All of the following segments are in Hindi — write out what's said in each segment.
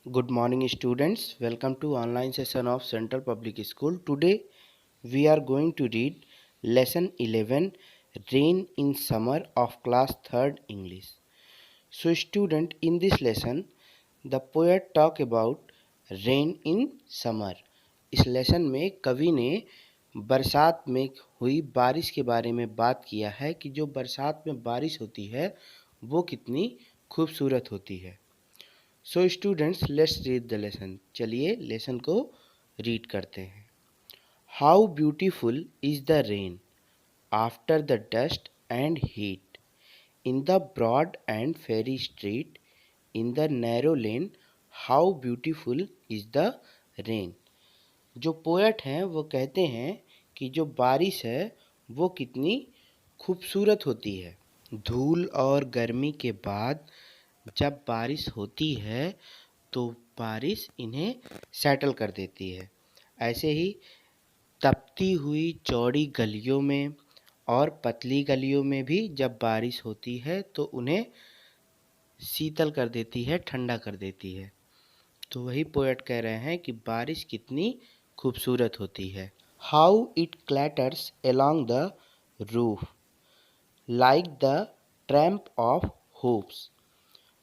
Good morning students. Welcome to online session of Central Public School. Today we are going to read lesson 11 Rain in Summer of class 3rd English. So student, in this lesson the poet talk about rain in summer. इस लेसन में कवि ने बरसात में हुई बारिश के बारे में बात किया है कि जो बरसात में बारिश होती है वो कितनी खूबसूरत होती है। So students, let's read the lesson. चलिए लेसन को रीड करते हैं। How beautiful is the rain after the dust and heat in the broad and fiery street in the narrow lane. How beautiful is the rain. जो पोएट हैं वो कहते हैं कि जो बारिश है वो कितनी खूबसूरत होती है। धूल और गर्मी के बाद जब बारिश होती है तो बारिश इन्हें सेटल कर देती है। ऐसे ही तपती हुई चौड़ी गलियों में और पतली गलियों में भी जब बारिश होती है तो उन्हें शीतल कर देती है, ठंडा कर देती है। तो वही पोएट कह रहे हैं कि बारिश कितनी खूबसूरत होती है। How it clatters along the roof like the tramp of hopes.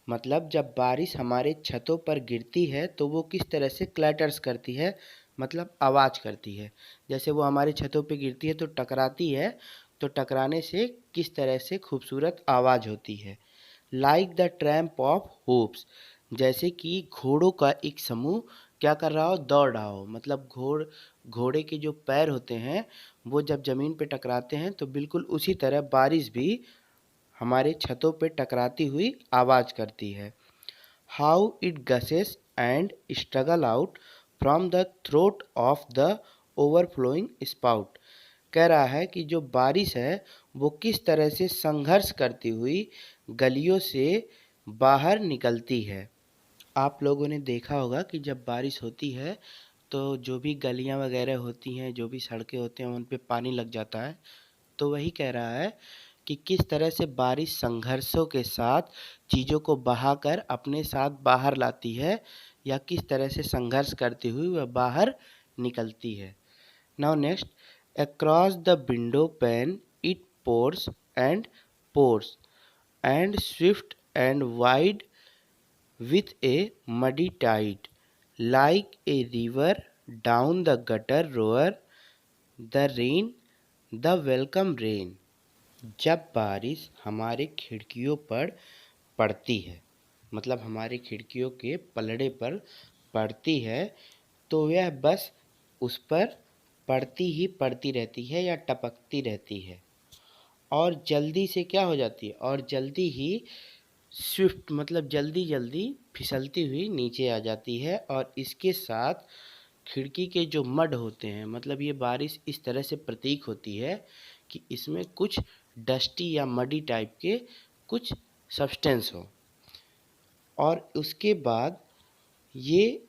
मतलब जब बारिश हमारे छतों पर गिरती है तो वो किस तरह से क्लैटर्स करती है, मतलब आवाज़ करती है। जैसे वो हमारे छतों पे गिरती है तो टकराती है, तो टकराने से किस तरह से खूबसूरत आवाज़ होती है। Like the tramp of hopes, जैसे कि घोड़ों का एक समूह क्या कर रहा हो, दौड़ रहा हो। मतलब घोड़े के जो पैर होते हैं वो जब ज़मीन पे टकराते हैं तो बिल्कुल उसी तरह बारिश भी हमारे छतों पे टकराती हुई आवाज़ करती है। How it guesses and struggle out from the throat of the overflowing spout. कह रहा है कि जो बारिश है वो किस तरह से संघर्ष करती हुई गलियों से बाहर निकलती है। आप लोगों ने देखा होगा कि जब बारिश होती है तो जो भी गलियां वगैरह होती हैं, जो भी सड़कें होती हैं, उन पे पानी लग जाता है। तो वही कह रहा है कि किस तरह से बारिश संघर्षों के साथ चीज़ों को बहाकर अपने साथ बाहर लाती है, या किस तरह से संघर्ष करती हुई वह बाहर निकलती है। Now next, across the window pan it pores and Swift and wide with a muddy tide, like a river down the gutter roar the rain, the welcome rain। जब बारिश हमारे खिड़कियों पर पड़ती है, मतलब हमारे खिड़कियों के पलड़े पर पड़ती है, तो यह बस उस पर पड़ती ही पड़ती रहती है या टपकती रहती है, और जल्दी से क्या हो जाती है, और जल्दी ही स्विफ्ट मतलब जल्दी जल्दी फिसलती हुई नीचे आ जाती है। और इसके साथ खिड़की के जो मड होते हैं, मतलब ये बारिश इस तरह से प्रतीक होती है कि इसमें कुछ डस्टी या मडी टाइप के कुछ सब्सटेंस हो। और उसके बाद ये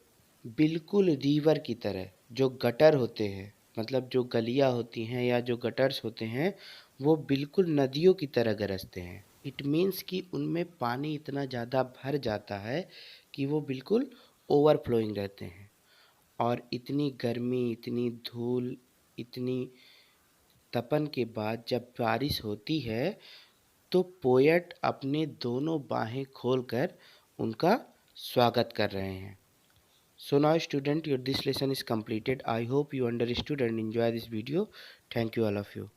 बिल्कुल रिवर की तरह, जो गटर होते हैं, मतलब जो गलियां होती हैं या जो गटर्स होते हैं, वो बिल्कुल नदियों की तरह गरजते हैं। इट मीन्स कि उनमें पानी इतना ज़्यादा भर जाता है कि वो बिल्कुल ओवरफ्लोइंग रहते हैं। और इतनी गर्मी, इतनी धूल, इतनी तपन के बाद जब बारिश होती है तो पोएट अपने दोनों बाहें खोलकर उनका स्वागत कर रहे हैं। So now student, your this lesson is completed. I hope you understood and enjoy this video. Thank you all of you.